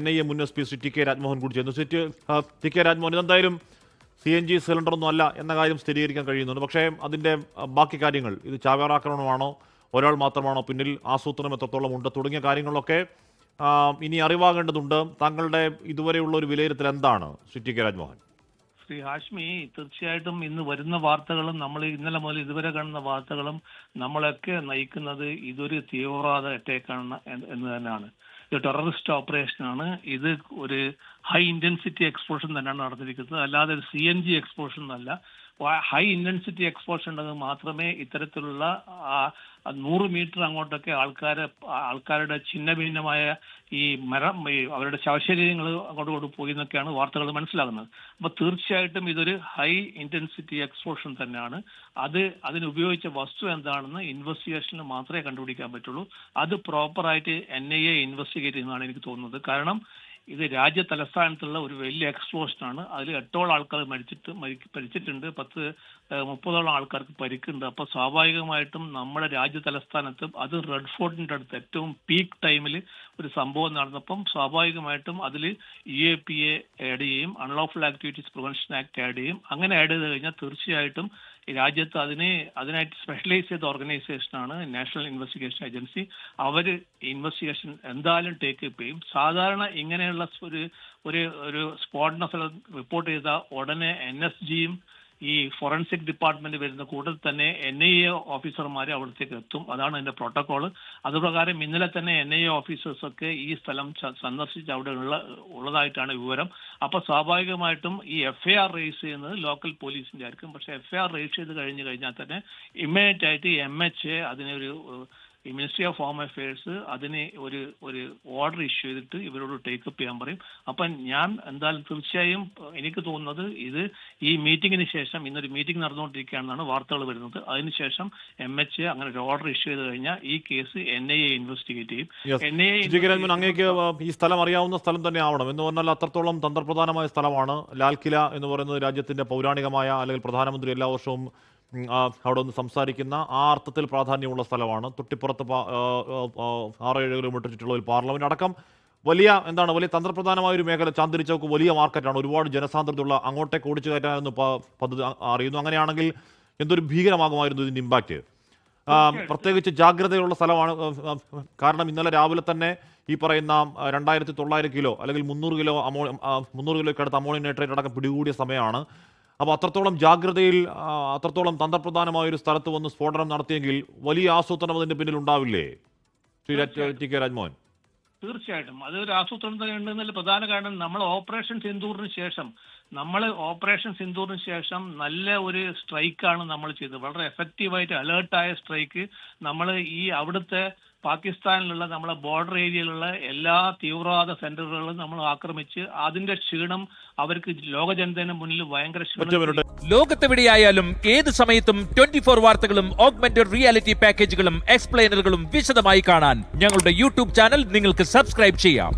NIA മുൻ SP Shri T K Rajmohan കൂടി ചെയ്യുന്നു. ടി കെ രാജ്മോഹൻ, ഇതെന്തായാലും CNG സിലിണ്ടറൊന്നും അല്ല എന്ന കാര്യം സ്ഥിരീകരിക്കാൻ കഴിയുന്നുണ്ട്. പക്ഷേ അതിൻ്റെ ബാക്കി കാര്യങ്ങൾ, ഇത് ചാവേറാക്രമണമാണോ, ഒരാൾ മാത്രമാണോ പിന്നിൽ, ആസൂത്രണം എത്രത്തോളം ഉണ്ട് തുടങ്ങിയ കാര്യങ്ങളൊക്കെ ഇനി അറിവാകേണ്ടതുണ്ട്. താങ്കളുടെ ഇതുവരെയുള്ള ഒരു വിലയിരുത്തൽ എന്താണ് ശ്രീ ടി കെ രാജ്മോഹൻ? ശ്രീ ഹാഷ്മി, തീർച്ചയായിട്ടും ഇന്ന് വരുന്ന വാർത്തകളും നമ്മൾ ഇന്നലെ മുതൽ ഇതുവരെ കാണുന്ന വാർത്തകളും നമ്മളൊക്കെ നയിക്കുന്നത് ഇതൊരു തീവ്രവാദ അറ്റാക്കാണ് എന്ന് തന്നെയാണ്. ഇത് ടെററിസ്റ്റ് ഓപ്പറേഷനാണ്. ഇത് ഒരു ഹൈ ഇന്റൻസിറ്റി എക്സ്പോഷൻ തന്നെയാണ് നടന്നിരിക്കുന്നത്, അല്ലാതെ ഒരു CNG എക്സ്പോഷൻ എന്നല്ല. ഹൈ ഇന്റൻസിറ്റി എക്സ്പോഷൻ ഉണ്ടെങ്കിൽ മാത്രമേ ഇത്തരത്തിലുള്ള 100 മീറ്റർ അങ്ങോട്ടൊക്കെ ആൾക്കാരുടെ ഛിന്ന ഭിന്നമായ ഈ അവരുടെ ശവശരീരങ്ങൾ അങ്ങോട്ട് പോയി എന്നൊക്കെയാണ് വാർത്തകൾ മനസ്സിലാകുന്നത്. അപ്പൊ തീർച്ചയായിട്ടും ഇതൊരു ഹൈ ഇന്റൻസിറ്റി എക്സ്പോഷൻ തന്നെയാണ്. അതിനുപയോഗിച്ച വസ്തു എന്താണെന്ന് ഇൻവെസ്റ്റിഗേഷനിൽ മാത്രമേ കണ്ടുപിടിക്കാൻ പറ്റുള്ളൂ. അത് പ്രോപ്പറായിട്ട് NIA ഇൻവെസ്റ്റിഗേറ്റ് ചെയ്യുന്നതാണ് എനിക്ക് തോന്നുന്നത്. കാരണം ഇത് രാജ്യ തലസ്ഥാനത്തുള്ള ഒരു വലിയ എക്സ്പ്ലോഷനാണ്. അതിൽ 8ഓളം ആൾക്കാർ മരിച്ചിട്ടുണ്ട്, 30ഓളം ആൾക്കാർക്ക് പരിക്കുണ്ട്. അപ്പൊ സ്വാഭാവികമായിട്ടും നമ്മുടെ രാജ്യ തലസ്ഥാനത്ത്, അത് റെഡ് ഫോർട്ടിന്റെ അടുത്ത് ഏറ്റവും പീക്ക് ടൈമിൽ ഒരു സംഭവം നടന്നപ്പം സ്വാഭാവികമായിട്ടും അതിൽ UAPA ആഡ് ചെയ്യും, unlawful activities prevention act add ചെയ്യും. അങ്ങനെ ആഡ് ചെയ്ത് കഴിഞ്ഞാൽ തീർച്ചയായിട്ടും ഈ രാജ്യത്ത് അതിനായിട്ട് സ്പെഷ്യലൈസ് ചെയ്ത ഓർഗനൈസേഷനാണ് നാഷണൽ ഇൻവെസ്റ്റിഗേഷൻ ഏജൻസി. അവർ ഇൻവെസ്റ്റിഗേഷൻ എന്തായാലും ടേക്ക് അപ്പ് ചെയ്യും. സാധാരണ ഇങ്ങനെയുള്ള ഒരു സ്ഫോടന സ്ഥലം റിപ്പോർട്ട് ചെയ്ത ഉടനെ NSGയും ഈ ഫോറൻസിക് ഡിപ്പാർട്ട്മെന്റ് വരുന്ന കൂട്ടത്തിൽ തന്നെ NIA ഓഫീസർമാർ അവിടത്തേക്ക് എത്തും. അതാണ് അതിന്റെ പ്രോട്ടോകോള്. അതുപ്രകാരം ഇന്നലെ തന്നെ NIA ഓഫീസേഴ്സ് ഒക്കെ ഈ സ്ഥലം സന്ദർശിച്ച് അവിടെ ഉള്ളതായിട്ടാണ് വിവരം. അപ്പൊ സ്വാഭാവികമായിട്ടും ഈ FIR രജിസ്റ്റർ ചെയ്യുന്നത് ലോക്കൽ പോലീസിന്റെ ആയിരിക്കും. പക്ഷെ FIR രജിസ്റ്റർ ചെയ്ത് കഴിഞ്ഞാൽ തന്നെ ഇമ്മീഡിയറ്റ് ആയിട്ട് MHA അതിനൊരു ഈ മിനിസ്ട്രി ഓഫ് ഹോം അഫയേഴ്സ് അതിന് ഒരു ഓർഡർ ഇഷ്യൂ ചെയ്തിട്ട് ഇവരോട് ടേക്കപ്പ് ചെയ്യാൻ പറയും. അപ്പം ഞാൻ എന്തായാലും തീർച്ചയായും എനിക്ക് തോന്നുന്നത് ഇത് ഈ മീറ്റിംഗിന് ശേഷം, ഇന്നൊരു മീറ്റിംഗ് നടന്നുകൊണ്ടിരിക്കുകയാണെന്നാണ് വാർത്തകൾ വരുന്നത്. അതിനുശേഷം MHA അങ്ങനെ ഒരു ഓർഡർ ഇഷ്യൂ ചെയ്ത് കഴിഞ്ഞാൽ ഈ കേസ് NIA ഇൻവെസ്റ്റിഗേറ്റ് ചെയ്യും. അങ്ങേക്ക് ഈ സ്ഥലം അറിയാവുന്ന സ്ഥലം തന്നെ ആവണം എന്ന് പറഞ്ഞാൽ അത്രത്തോളം തന്ത്രപ്രധാനമായ സ്ഥലമാണ്. ലാൽ കില എന്ന് പറയുന്നത് രാജ്യത്തിന്റെ പൗരാണികമായ, അല്ലെങ്കിൽ പ്രധാനമന്ത്രി എല്ലാ വർഷവും അവിടെ ഒന്ന് സംസാരിക്കുന്ന ആ അർത്ഥത്തിൽ പ്രാധാന്യമുള്ള സ്ഥലമാണ്. തൊട്ടിപ്പുറത്ത് 6-7 കിലോമീറ്റർ ചുറ്റുള്ള പാർലമെന്റ് അടക്കം വലിയ തന്ത്രപ്രധാനമായ ഒരു മേഖല. ചാന്ദിനി ചൗക്ക് വലിയ മാർക്കറ്റാണ്, ഒരുപാട് ജനസാന്ദ്രതയുള്ള, അങ്ങോട്ടേക്ക് ഓടിച്ചു കയറ്റാനൊന്നും പദ്ധതി അറിയുന്നു. അങ്ങനെയാണെങ്കിൽ എന്തൊരു ഭീകരമാകുമായിരുന്നു ഇതിന്റെ ഇമ്പാക്റ്റ്. പ്രത്യേകിച്ച് ജാഗ്രതയുള്ള സ്ഥലമാണ്. കാരണം ഇന്നലെ രാവിലെ തന്നെ ഈ പറയുന്ന 2900 കിലോ അല്ലെങ്കിൽ 300 കിലോയ്ക്ക് അടുത്ത് അമോണിയം നൈട്രേറ്റ് അടക്കം പിടികൂടിയ സമയമാണ്. അപ്പോൾ അത്രത്തോളം ജാഗ്രതയിൽ, അത്രത്തോളം തന്ത്രപ്രധാനമായ ഒരു സ്ഥലത്ത് വന്ന് സ്ഫോടനം നടത്തിയെങ്കിൽ വലിയ ആസൂത്രണം അതിന്റെ പിന്നിൽ ഉണ്ടാവില്ലേ ശ്രീ ടി കെ രാജ്മോഹൻ? തീർച്ചയായിട്ടും അതൊരു ആസൂത്രണം തന്നെ ഉണ്ടെന്നല്ല പ്രധാന കാരണം. നമ്മൾ ഓപ്പറേഷൻ സിന്ദൂറിന് ശേഷം നല്ല ഒരു സ്ട്രൈക്കാണ് നമ്മൾ ചെയ്തത്. വളരെ എഫക്റ്റീവായിട്ട് അലേർട്ടായ സ്ട്രൈക്ക്. നമ്മൾ ഈ അവിടുത്തെ പാകിസ്ഥാനിലുള്ള നമ്മളെ ബോർഡർ ഏരിയയിലുള്ള എല്ലാ തീവ്രവാദ സെന്ററുകളും നമ്മൾ ആക്രമിച്ച് അതിന്റെ ക്ഷീണം അവർക്ക് ലോക ജനതയുടെ മുന്നിൽ ഭയങ്കര ക്ഷീണം. ലോകത്തെവിടെയായാലും ഏത് സമയത്തും 24 വാർത്തകളും ഓഗ്മെന്റഡ് റിയാലിറ്റി പാക്കേജുകളും എക്സ്പ്ലെയിനറുകളും വിശദമായി കാണാൻ ഞങ്ങളുടെ YouTube ചാനൽ നിങ്ങൾക്ക് സബ്സ്ക്രൈബ് ചെയ്യാം.